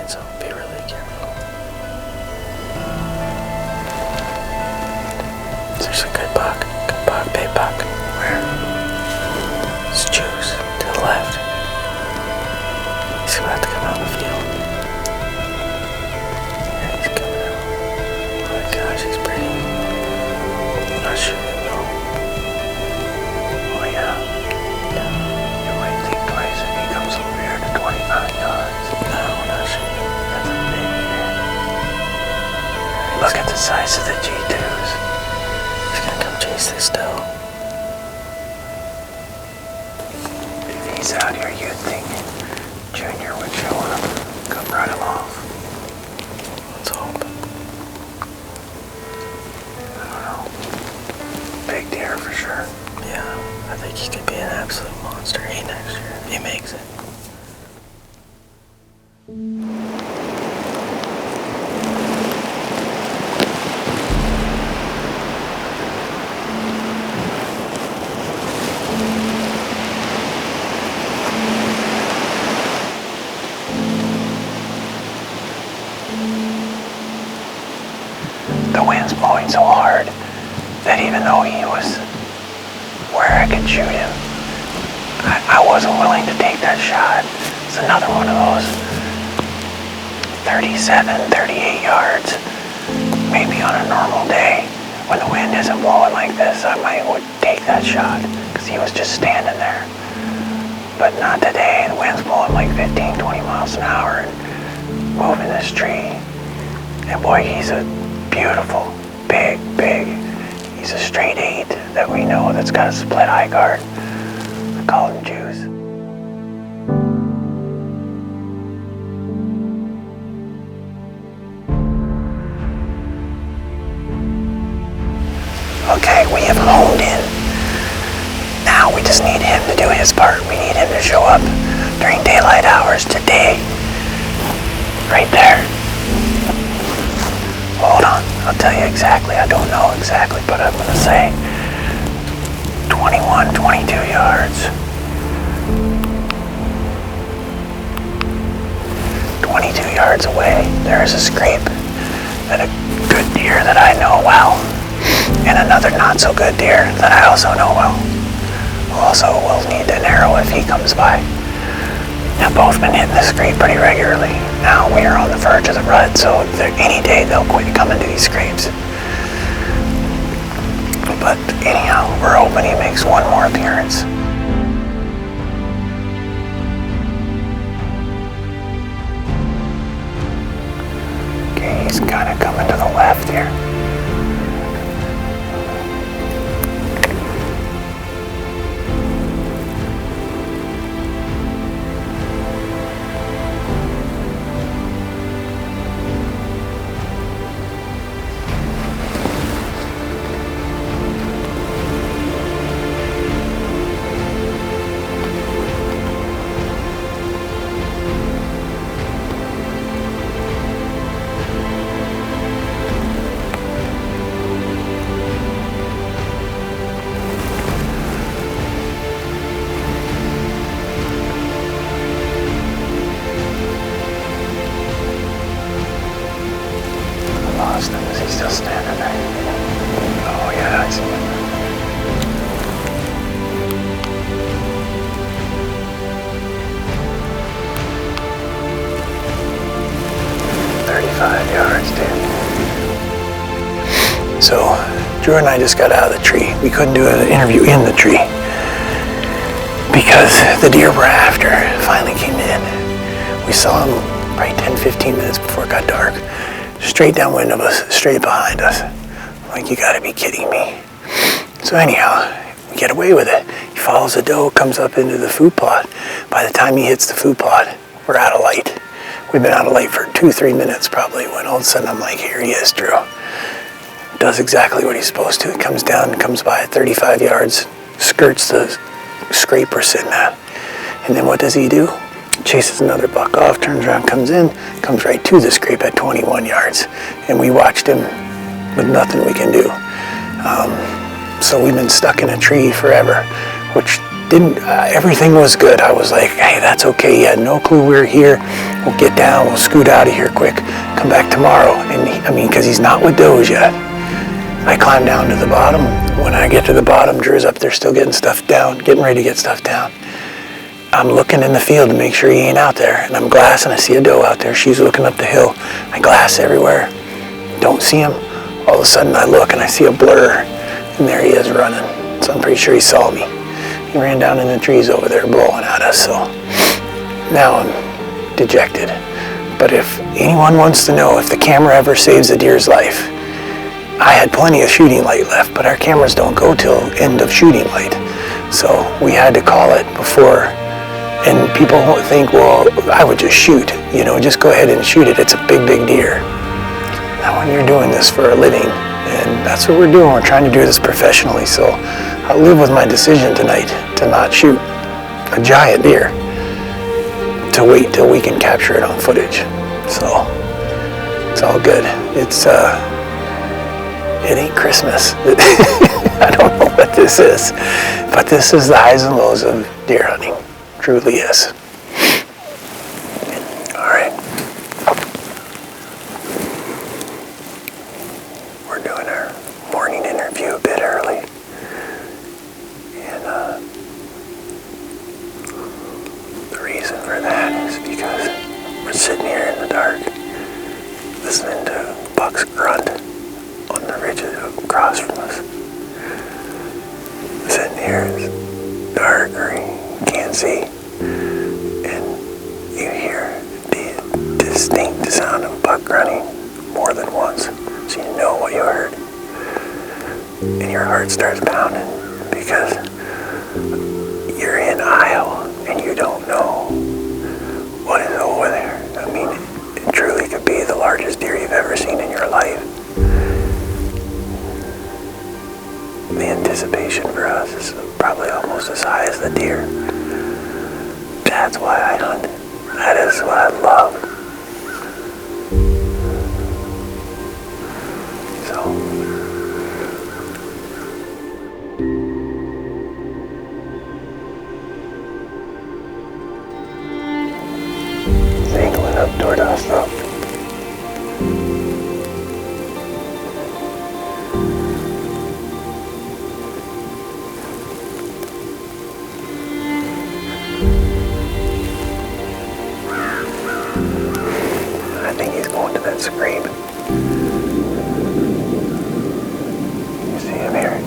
outside, so be really careful. There's a good buck, big buck. Where? It's Juice, to the left. He's about to come out of the field. Yeah, he's coming out. Oh my gosh, he's pretty. I'm not shooting though. Oh yeah. You might think twice if he comes over here to 25 yards. No, we're not shooting. That's a big deer. Look at the size of the G2s. He's gonna come chase this doe. If he's out here, you'd think Junior would show up, come run him off. Let's hope. I don't know. Big deer for sure. Yeah, I think he could be an absolute monster next year if he makes it. The wind's blowing so hard that even though he was where I could shoot him, I wasn't willing to take that shot. It's another one of those 37, 38 yards. Maybe on a normal day when the wind isn't blowing like this, I would take that shot because he was just standing there. But not today. The wind's blowing like 15, 20 miles an hour and moving this tree. And boy, he's a beautiful, big. He's a straight 8 that we know that's got a split eye guard. I call him Juice. Okay, we have honed in. Now we just need him to do his part. We need him to show up during daylight hours today. Right there. Hold on, I'll tell you exactly. I don't know exactly, but I'm going to say 21, 22 yards. 22 yards away, there is a scrape and a good deer that I know well, and another not so good deer that I also know well. Also will need an arrow if he comes by. Have both been hitting the scrape pretty regularly. Now we are on the verge of the rut, so any day they'll quit coming to these scrapes. But anyhow, we're hoping he makes one more appearance. Okay, he's kind of coming to the left here. Is he still standing there? Oh yeah, I see him. Yards, dude. So, Drew and I just got out of the tree. We couldn't do an interview in the tree because the deer we're after finally came in. We saw him probably 10-15 minutes before it got dark. Straight downwind of us, straight behind us. I'm like, you gotta be kidding me. So anyhow, we get away with it. He follows the doe, comes up into the food plot. By the time he hits the food plot, we're out of light. We've been out of light for 2-3 minutes probably, when all of a sudden I'm like, here he is, Drew. Does exactly what he's supposed to. He comes down, comes by at 35 yards, skirts the scrape we're sitting at. And then what does he do? Chases another buck off, turns around, comes in, comes right to the scrape at 21 yards. And we watched him with nothing we can do. So we've been stuck in a tree forever, which everything was good. I was like, hey, that's okay. He had no clue we were here. We'll get down. We'll scoot out of here quick. Come back tomorrow. And because he's not with Doge yet. I climb down to the bottom. When I get to the bottom, Drew's up there still getting stuff down, getting ready to get stuff down. I'm looking in the field to make sure he ain't out there. And I'm glassing. I see a doe out there. She's looking up the hill. I glass everywhere. Don't see him. All of a sudden I look and I see a blur. And there he is running. So I'm pretty sure he saw me. He ran down in the trees over there blowing at us. So now I'm dejected. But if anyone wants to know if the camera ever saves a deer's life, I had plenty of shooting light left, but our cameras don't go till end of shooting light. So we had to call it before. And people think, well, I would just shoot. Just go ahead and shoot it. It's a big, big deer. Now when you're doing this for a living, and that's what we're doing, we're trying to do this professionally. So I'll live with my decision tonight to not shoot a giant deer, to wait till we can capture it on footage. So it's all good. It ain't Christmas. I don't know what this is, but this is the highs and lows of deer hunting. Truly is. All right. We're doing our morning interview a bit early. And the reason for that is because we're sitting here in the dark listening to bucks grunt on the ridges across from us. Sitting here, it's dark, green, can't see, and you hear the distinct sound of buck grunting more than once, so you know what you heard. And your heart starts pounding because you're in Iowa and you don't know what is over there. I mean, it truly could be the largest deer you've ever seen in your life. The anticipation for us is probably almost as high as the deer. That's why I hunt. That is what I love. Angling up toward us though. I think he's going to that scream. You see him here?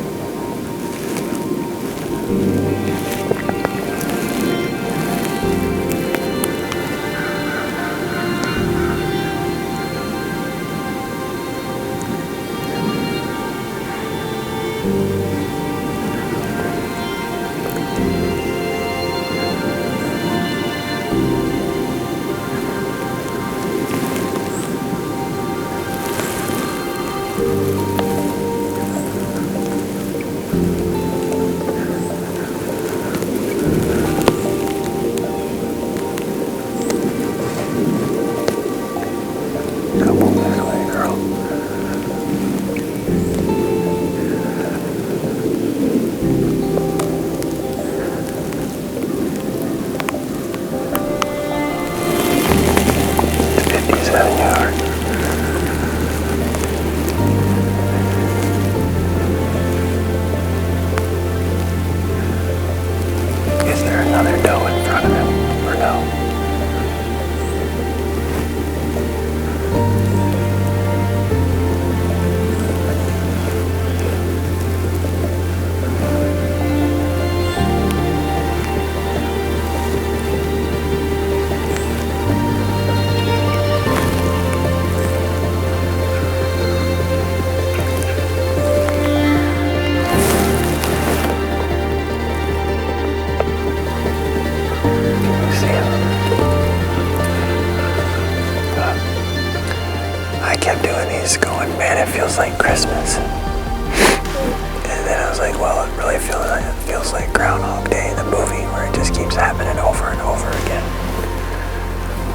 Feels like Christmas. And then I was like, well, it really feels like Groundhog Day, the movie, where it just keeps happening over and over again.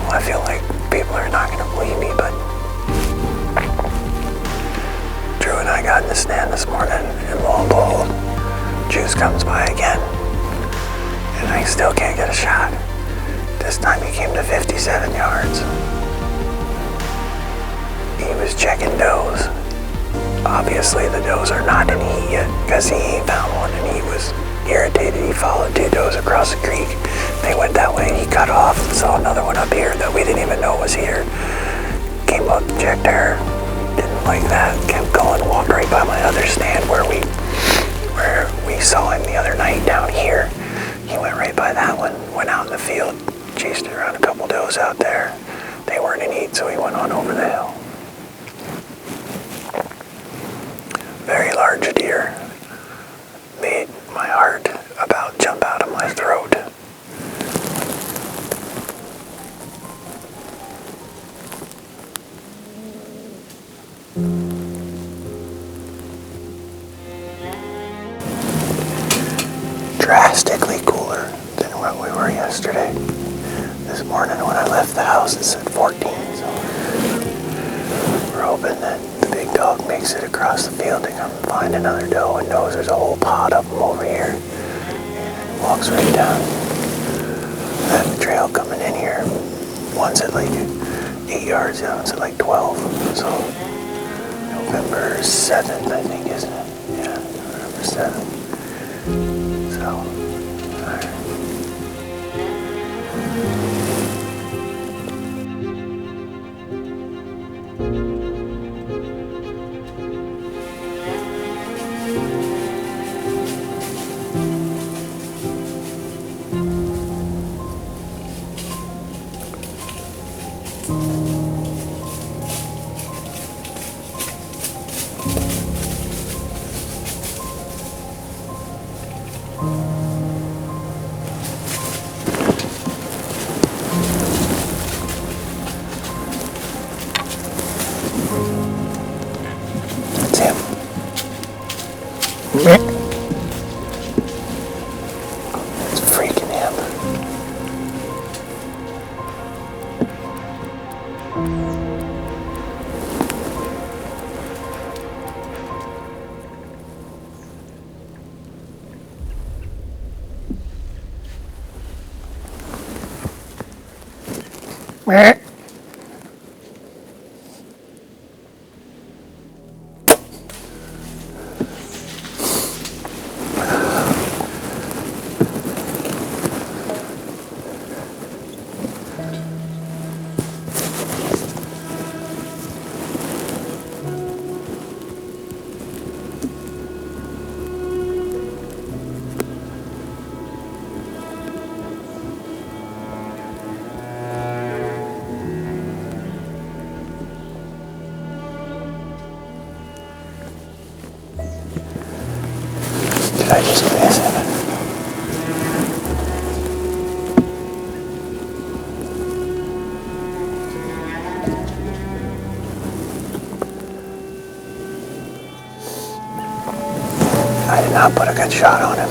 Well, I feel like people are not going to believe me, but Drew and I got in the stand this morning, and lo and behold, Juice comes by again. still can't get a shot. This time he came to 57 yards. He was checking does. Obviously the does are not in heat yet because he ain't found one, and he was irritated. He followed 2 does across the creek. They went that way. He cut off and saw another one up here that we didn't even know was here. Came up, checked her, didn't like that, kept going, walked right by my other stand where we saw him the other night down here. He went right by that one, went out in the field, chased around a couple does out there. They weren't in heat, so he went on over the hill. Very large deer. Made my heart about jump out of my throat. Drastically cooler than what we were yesterday. This morning when I left the house it said 14, so we're hoping that the big dog makes it across the field to come find another doe and knows there's a whole pod of them over here and walks right down that trail coming in here. One's at like 8 yards, the other one's at like 12, so November 7th I think, isn't it? Yeah, November 7th. So, alright. It's freaking him. I just miss him. I did not put a good shot on him.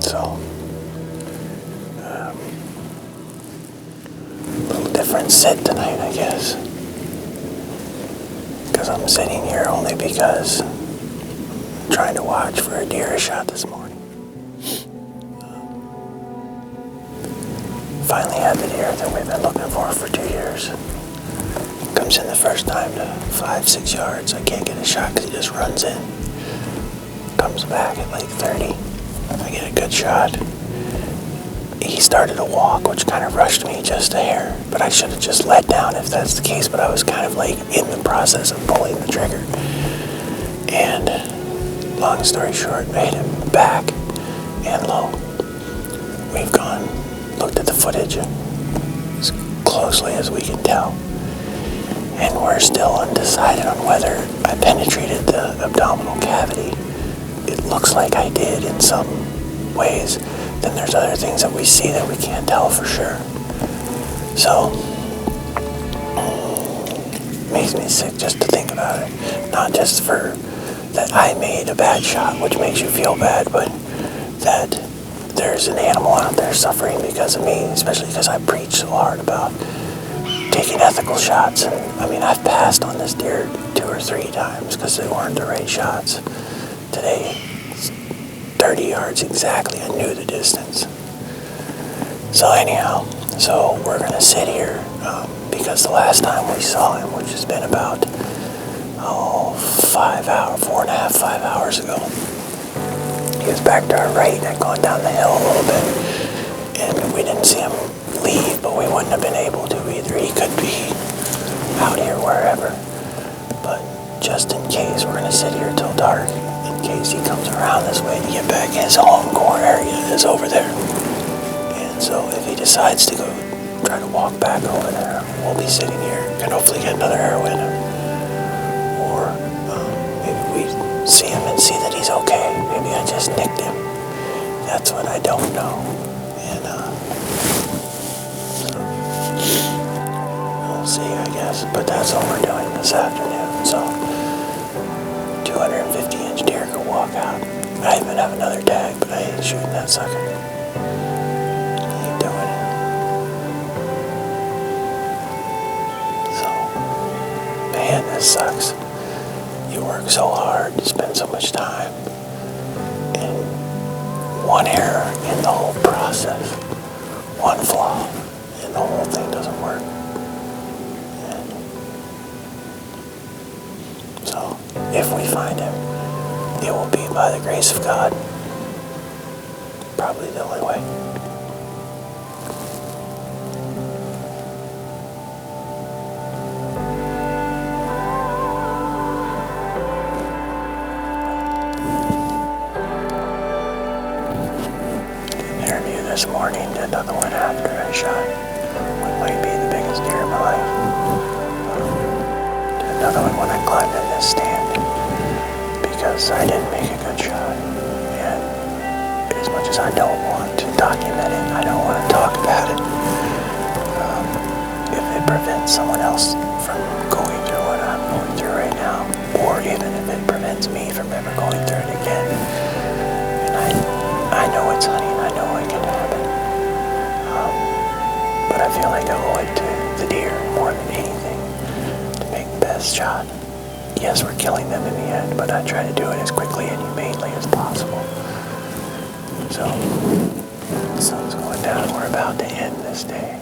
So, a little different sit tonight, I guess. Because I'm sitting here only because I'm trying to watch for a deer I shot this morning. Finally had the deer that we've been looking for 2 years. Comes in the first time to 5-6 yards. I can't get a shot because he just runs in. Comes back at like 30. I get a good shot. He started to walk, which kind of rushed me just a hair, but I should have just let down if that's the case, but I was kind of like in the process of pulling the trigger. And long story short, made him back and low. We've gone, looked at the footage as closely as we can tell, and we're still undecided on whether I penetrated the abdominal cavity it looks like I did in some ways, then there's other things that we see that we can't tell for sure. So, it makes me sick just to think about it. Not just for that I made a bad shot, which makes you feel bad, but that there's an animal out there suffering because of me, especially because I preach so hard about taking ethical shots. And I mean, I've passed on this deer 2 or 3 times because they weren't the right shots. Today, 30 yards exactly, I knew the distance. So anyhow, so we're gonna sit here because the last time we saw him, which has been about 4.5, 5 hours ago, he was back to our right and gone down the hill a little bit, and we didn't see him leave, but we wouldn't have been able to either. He could be out here wherever, but just in case, we're gonna sit here till dark in case he comes around this way to get back. His home core area is over there, and so if he decides to go try to walk back over there, we'll be sitting here, can hopefully get another arrow in him, or maybe we see him and see that he's okay. Maybe I just nicked him. That's what I don't know. And so we'll see, I guess. But that's all we're doing this afternoon. So 250-inch deer could walk out. I even have another tag, but I ain't shooting that sucker. I ain't doing it. So, man, this sucks. You work so hard, you spend so much time, and one error in the whole process, one flaw, and the whole thing doesn't work. And so, if we find him, it will be by the grace of God. Probably the only way. This morning, did another one after I shot what might be the biggest deer in my life. Did another one when I climbed in this stand because I didn't make a good shot. And as much as I don't want to document it, I don't want to talk about it. If it prevents someone else from going through what I'm going through right now, or even if it prevents me from ever going through it again, and I know it's hunting, I know it can happen. But I feel like I owe it to the deer more than anything to make the best shot. Yes, we're killing them in the end, but I try to do it as quickly and humanely as possible. So, the sun's going down. We're about to end this day.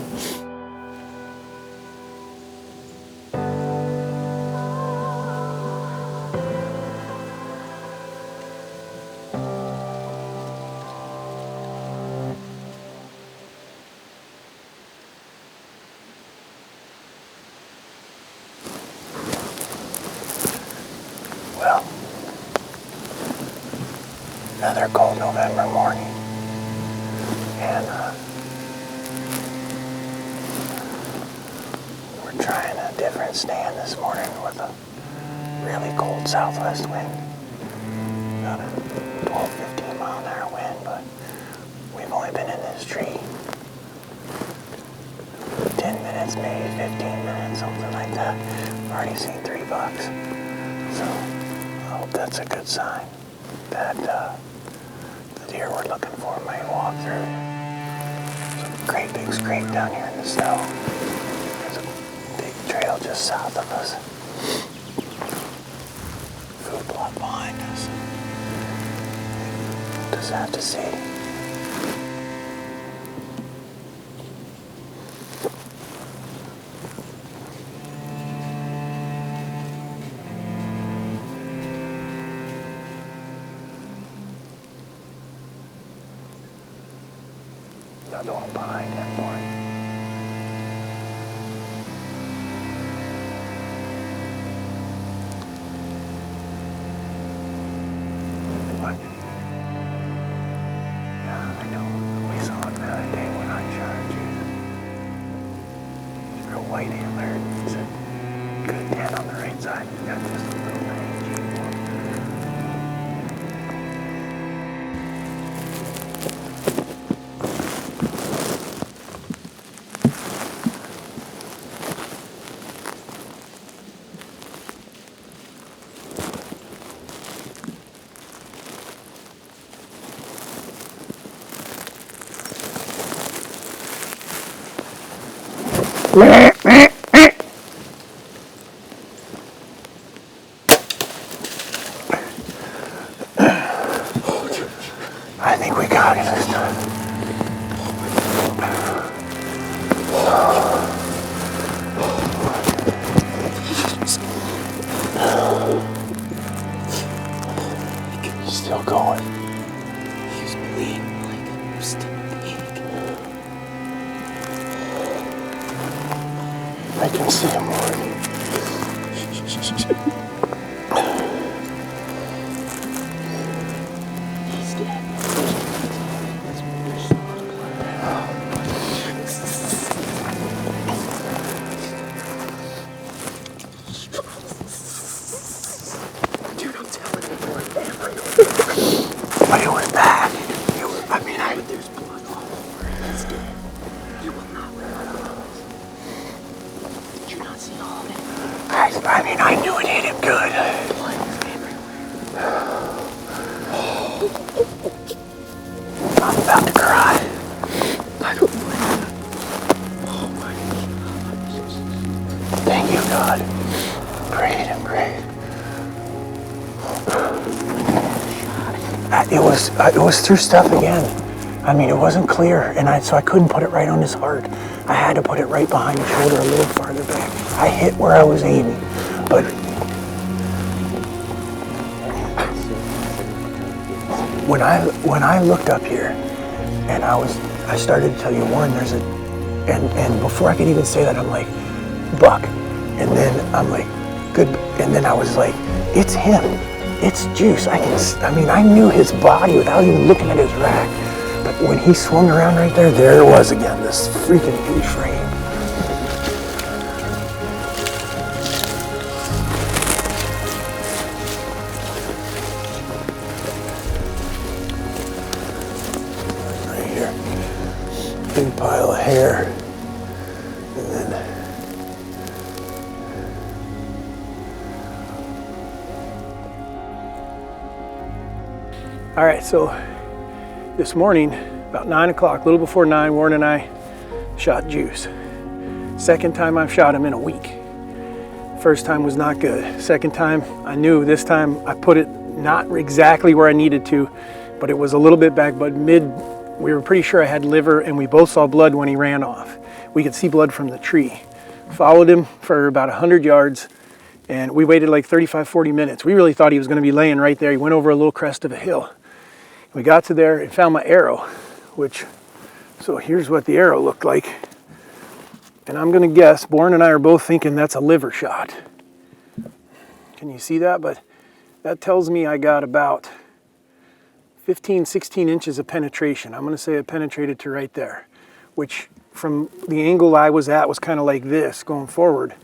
Well, another cold November morning, and we're trying a different stand this morning with a really cold southwest wind, about a 12-15 mile an hour wind, but we've only been in this tree 10 minutes, maybe 15 minutes, something like that. I've already seen 3 bucks, so I hope that's a good sign that the deer we're looking for might walk through. There's a great big scrape down here in the snow. There's a big trail just south of us. Food plot behind us. We'll just have to see. Another one behind him, boy. What? Yeah, I know. We saw him the other day when I shot you. He's real white antlered. He's a good 10 on the right side. He's got just a little bit of I think we got it this time. Still going. He's bleeding like a stick pig. I can see him, Lord. He's dead. Dude, I'm telling you, Lord, But it was bad. but there's blood all over. He's dead. You will not recover. Did you not see all of it? I knew it hit him good. Blood is everywhere. I'm about to cry. I don't blame you. Oh my God. Thank you, God. Prayed and prayed. It was through stuff again. I mean, it wasn't clear, so I couldn't put it right on his heart. I had to put it right behind his shoulder, a little farther back. I hit where I was aiming, but when I looked up here, and I started to tell you, Warren, and before I could even say that, I'm like, Buck, and then I'm like, good, and then I was like, it's him. It's Juice. I knew his body without even looking at his rack. But when he swung around right there, there it was again, this freaking huge frame. Right here. Big pile of hair. And then all right, so this morning, about 9 o'clock, a little before 9, Warren and I shot Juice. Second time I've shot him in a week. First time was not good. Second time, I knew this time I put it not exactly where I needed to, but it was a little bit back, but we were pretty sure I had liver, and we both saw blood when he ran off. We could see blood from the tree. Followed him for about 100 yards, and we waited like 35, 40 minutes. We really thought he was gonna be laying right there. He went over a little crest of a hill. We got to there and found my arrow, so here's what the arrow looked like. And I'm gonna guess, Warren and I are both thinking that's a liver shot. Can you see that? But that tells me I got about 15, 16 inches of penetration. I'm gonna say it penetrated to right there, which from the angle I was at was kind of like this going forward.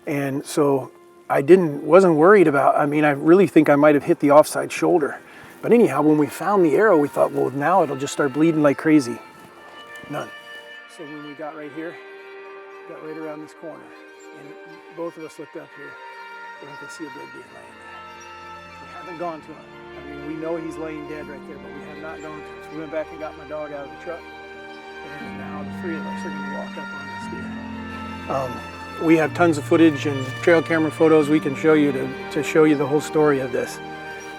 And so I wasn't worried about, I really think I might have hit the offside shoulder. But anyhow, when we found the arrow, we thought, well, now it'll just start bleeding like crazy. None. So when we got right here, got right around this corner, and both of us looked up here, and we could see a dead deer laying there. We haven't gone to him. We know he's laying dead right there, but we have not gone to him. So we went back and got my dog out of the truck, and now the three of us are gonna walk up on this deer. We have tons of footage and trail camera photos we can show you to show you the whole story of this.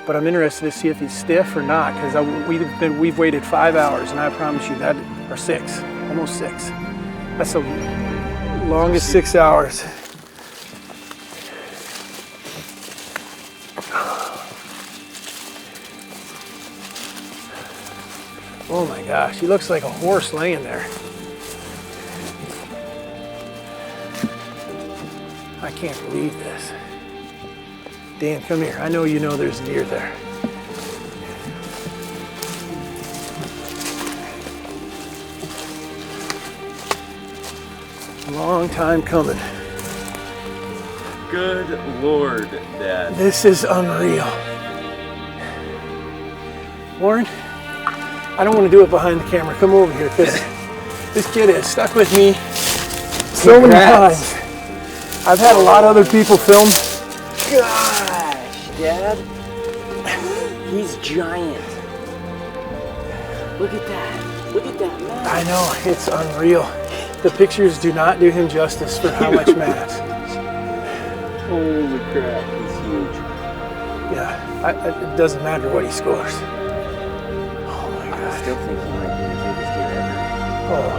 But I'm interested to see if he's stiff or not, because we've waited 5 hours, and I promise you that, or 6, almost 6. That's the longest 6 hours. Oh my gosh, he looks like a horse laying there. I can't believe this. Dan, come here. I know you know there's a deer there. Long time coming. Good Lord, Dad. This is unreal. Warren, I don't want to do it behind the camera. Come over here, because this kid has stuck with me so many times. I've had a lot of other people film. Gosh, Dad. He's giant. Look at that. Look at that man. I know, it's unreal. The pictures do not do him justice for how much mass. Holy crap, he's huge. Yeah, it doesn't matter what he scores. Oh my I God. still think he might be the biggest deer ever. Oh,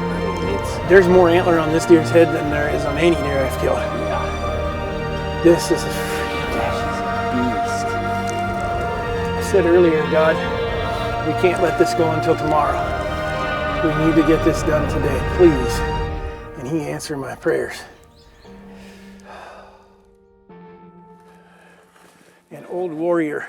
I mean, it's, there's more antler on this deer's head than there is on any deer I've killed. yeah, This is, Dash is a I said earlier, God, we can't let this go until tomorrow. We need to get this done today, please. And he answered my prayers. An old warrior